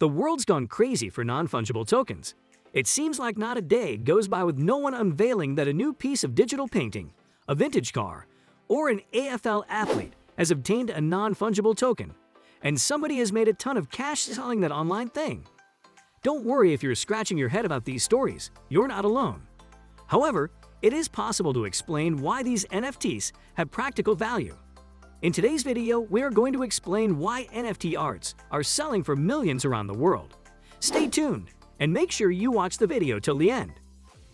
The world's gone crazy for non-fungible tokens. It seems like not a day goes by with no one unveiling that a new piece of digital painting, a vintage car, or an AFL athlete has obtained a non-fungible token, and somebody has made a ton of cash selling that online thing. Don't worry if you're scratching your head about these stories, you're not alone. However, it is possible to explain why these NFTs have practical value. In today's video, we are going to explain why NFT arts are selling for millions around the world. Stay tuned and make sure you watch the video till the end.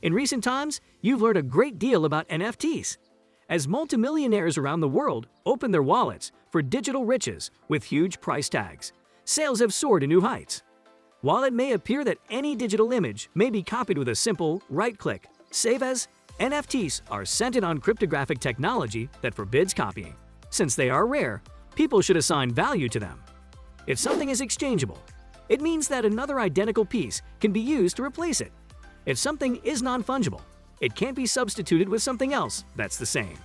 In recent times, you've learned a great deal about NFTs. As multimillionaires around the world open their wallets for digital riches with huge price tags, sales have soared to new heights. While it may appear that any digital image may be copied with a simple right-click, save as, NFTs are centered on cryptographic technology that forbids copying. Since they are rare, people should assign value to them. If something is exchangeable, it means that another identical piece can be used to replace it. If something is non-fungible, it can't be substituted with something else that's the same.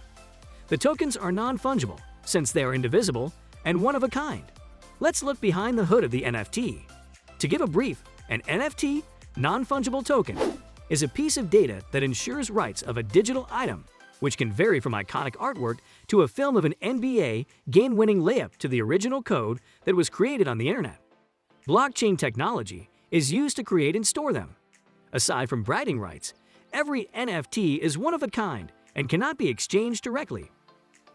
The tokens are non-fungible since they are indivisible and one of a kind. Let's look behind the hood of the NFT. To give a brief, an NFT, non-fungible token, is a piece of data that ensures rights of a digital item, which can vary from iconic artwork to a film of an NBA game-winning layup to the original code that was created on the internet. Blockchain technology is used to create and store them. Aside from bragging rights, every NFT is one of a kind and cannot be exchanged directly.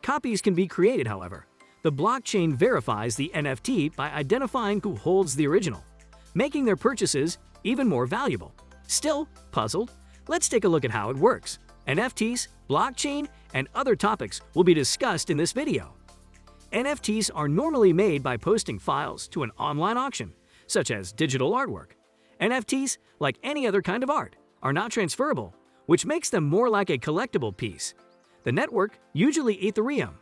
Copies can be created, however. The blockchain verifies the NFT by identifying who holds the original, making their purchases even more valuable. Still puzzled? Let's take a look at how it works. NFTs, blockchain, and other topics will be discussed in this video. NFTs are normally made by posting files to an online auction, such as digital artwork. NFTs, like any other kind of art, are not transferable, which makes them more like a collectible piece. The network, usually Ethereum,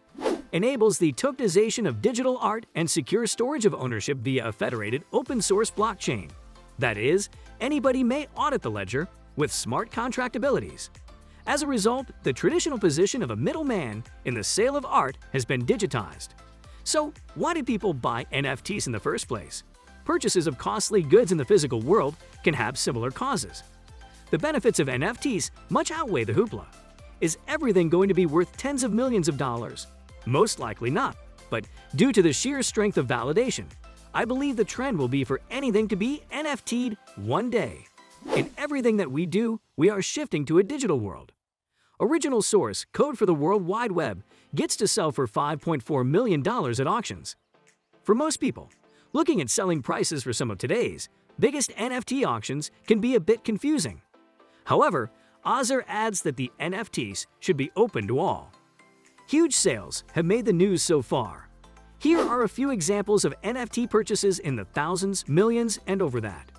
enables the tokenization of digital art and secure storage of ownership via a federated open-source blockchain. That is, anybody may audit the ledger with smart contract abilities. As a result, the traditional position of a middleman in the sale of art has been digitized. So, why do people buy NFTs in the first place? Purchases of costly goods in the physical world can have similar causes. The benefits of NFTs much outweigh the hoopla. Is everything going to be worth tens of millions of dollars? Most likely not, but due to the sheer strength of validation, I believe the trend will be for anything to be NFT'd one day. In everything that we do, we are shifting to a digital world. Original source code for the World Wide Web gets to sell for $5.4 million at auctions. For most people, looking at selling prices for some of today's biggest NFT auctions can be a bit confusing. However, Ozer adds that the NFTs should be open to all. Huge sales have made the news so far. Here are a few examples of NFT purchases in the thousands, millions, and over that.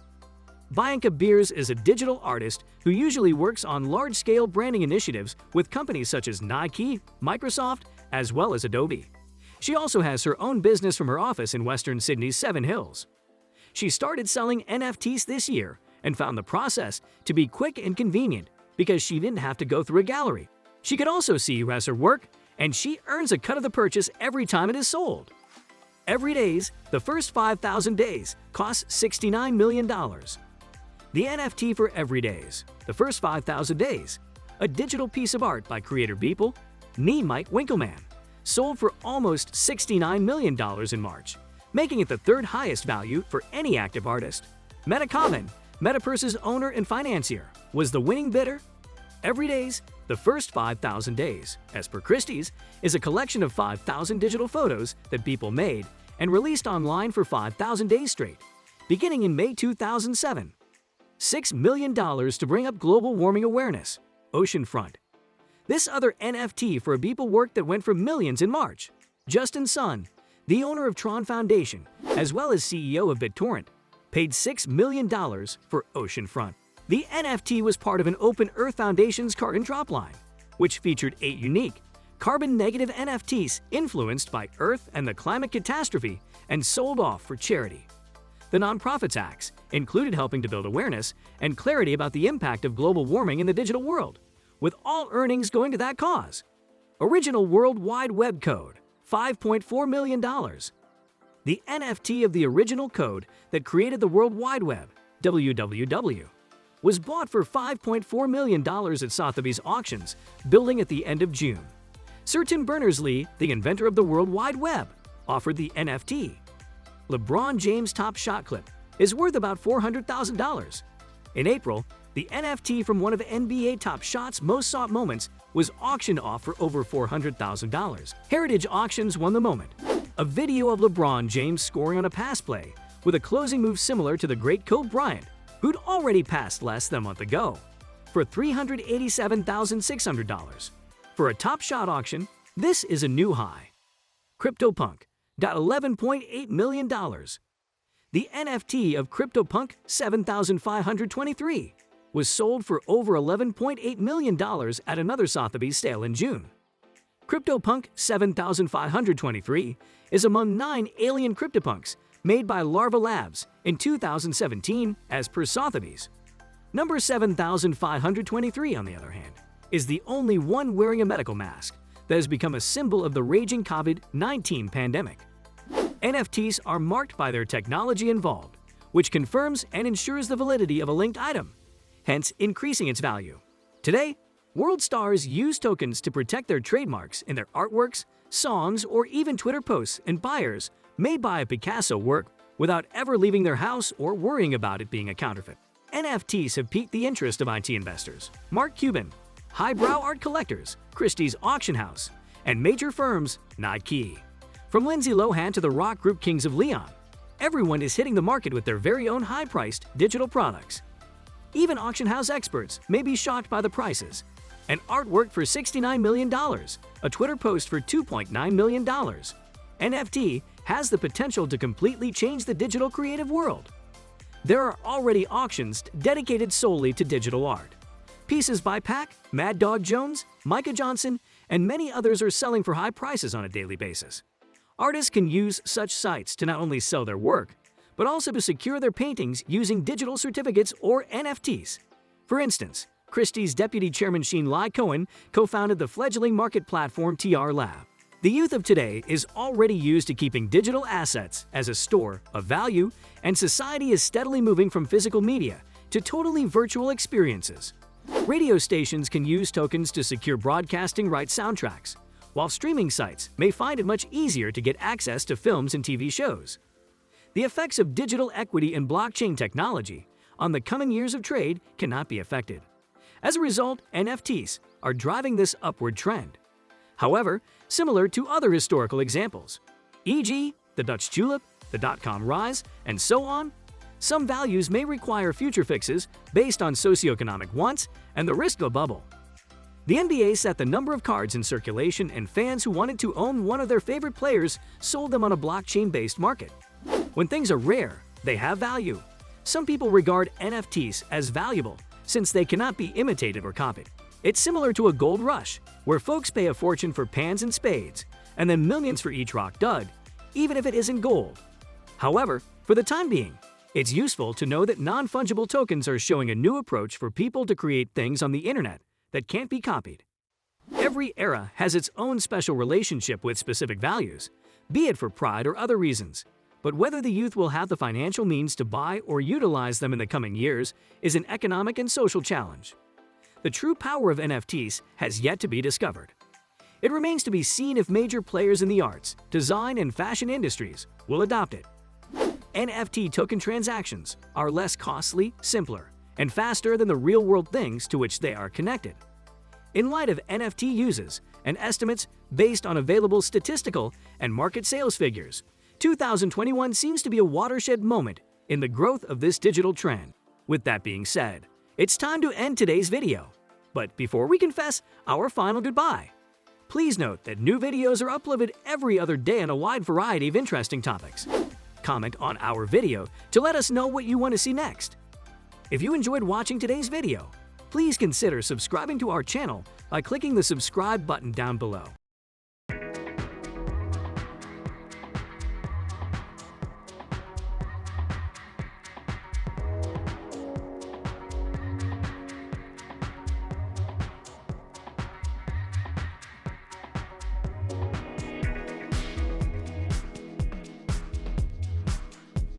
Bianca Beers is a digital artist who usually works on large-scale branding initiatives with companies such as Nike, Microsoft, as well as Adobe. She also has her own business from her office in Western Sydney's Seven Hills. She started selling NFTs this year and found the process to be quick and convenient because she didn't have to go through a gallery. She could also see you as her work, and she earns a cut of the purchase every time it is sold. Every Days, the first 5,000 days, costs $69 million. The NFT for Every Days, the first 5,000 days, a digital piece of art by creator Beeple, Mike Winkleman, sold for almost $69 million in March, making it the third highest value for any active artist. Metacommon, Metaverse's owner and financier, was the winning bidder. Every Days, the first 5,000 days, as per Christie's, is a collection of 5,000 digital photos that Beeple made and released online for 5,000 days straight, beginning in May 2007. $6 million to bring up global warming awareness. Oceanfront. This other NFT for a Beeple work that went for millions in March. Justin Sun, the owner of Tron Foundation, as well as CEO of BitTorrent, paid $6 million for Oceanfront. The NFT was part of an Open Earth Foundation's Carton Drop line, which featured 8 unique, carbon-negative NFTs influenced by Earth and the climate catastrophe and sold off for charity. The nonprofits acts included helping to build awareness and clarity about the impact of global warming in the digital world, with all earnings going to that cause. Original World Wide Web code, $5.4 million. the NFT of the original code that created the World Wide Web, WWW, was bought for $5.4 million at Sotheby's auctions, building at the end of June. Sir Tim Berners-Lee, the inventor of the World Wide Web, offered the NFT. LeBron James' top shot clip is worth about $400,000. In April, the NFT from one of NBA Top Shot's most sought moments was auctioned off for over $400,000. Heritage Auctions won the moment, a video of LeBron James scoring on a pass play with a closing move similar to the great Kobe Bryant, who'd already passed less than a month ago, for $387,600. For a Top Shot auction, this is a new high. CryptoPunk got $11.8 million. The NFT of CryptoPunk 7523 was sold for over $11.8 million at another Sotheby's sale in June. CryptoPunk 7523 is among 9 alien CryptoPunks made by Larva Labs in 2017 as per Sotheby's. Number 7523, on the other hand, is the only one wearing a medical mask that has become a symbol of the raging COVID-19 pandemic. NFTs are marked by their technology involved, which confirms and ensures the validity of a linked item, hence increasing its value. Today, world stars use tokens to protect their trademarks in their artworks, songs, or even Twitter posts, and buyers may buy a Picasso work without ever leaving their house or worrying about it being a counterfeit. NFTs have piqued the interest of IT investors, Mark Cuban, highbrow art collectors, Christie's Auction House, and major firms, Nike. From Lindsay Lohan to the rock group Kings of Leon, everyone is hitting the market with their very own high-priced digital products. Even auction house experts may be shocked by the prices. An artwork for $69 million, a Twitter post for $2.9 million. NFT has the potential to completely change the digital creative world. There are already auctions dedicated solely to digital art. Pieces by Pac, Mad Dog Jones, Micah Johnson, and many others are selling for high prices on a daily basis. Artists can use such sites to not only sell their work, but also to secure their paintings using digital certificates or NFTs. For instance, Christie's Deputy Chairman Sheen Lai Cohen co-founded the fledgling market platform TR Lab. The youth of today is already used to keeping digital assets as a store of value, and society is steadily moving from physical media to totally virtual experiences. Radio stations can use tokens to secure broadcasting rights soundtracks, while streaming sites may find it much easier to get access to films and TV shows. The effects of digital equity and blockchain technology on the coming years of trade cannot be affected. As a result, NFTs are driving this upward trend. However, similar to other historical examples, e.g., the Dutch tulip, the dot-com rise, and so on, some values may require future fixes based on socioeconomic wants and the risk of a bubble. The NBA set the number of cards in circulation, and fans who wanted to own one of their favorite players sold them on a blockchain-based market. When things are rare, they have value. Some people regard NFTs as valuable since they cannot be imitated or copied. It's similar to a gold rush, where folks pay a fortune for pans and spades, and then millions for each rock dug, even if it isn't gold. However, for the time being, it's useful to know that non-fungible tokens are showing a new approach for people to create things on the internet that can't be copied. Every era has its own special relationship with specific values, be it for pride or other reasons. But whether the youth will have the financial means to buy or utilize them in the coming years is an economic and social challenge. The true power of NFTs has yet to be discovered. It remains to be seen if major players in the arts, design, and fashion industries will adopt it. NFT token transactions are less costly, simpler, and faster than the real-world things to which they are connected. In light of NFT uses and estimates based on available statistical and market sales figures, 2021 seems to be a watershed moment in the growth of this digital trend. With that being said, it's time to end today's video. But before we confess our final goodbye, please note that new videos are uploaded every other day on a wide variety of interesting topics. Comment on our video to let us know what you want to see next. If you enjoyed watching today's video, please consider subscribing to our channel by clicking the subscribe button down below.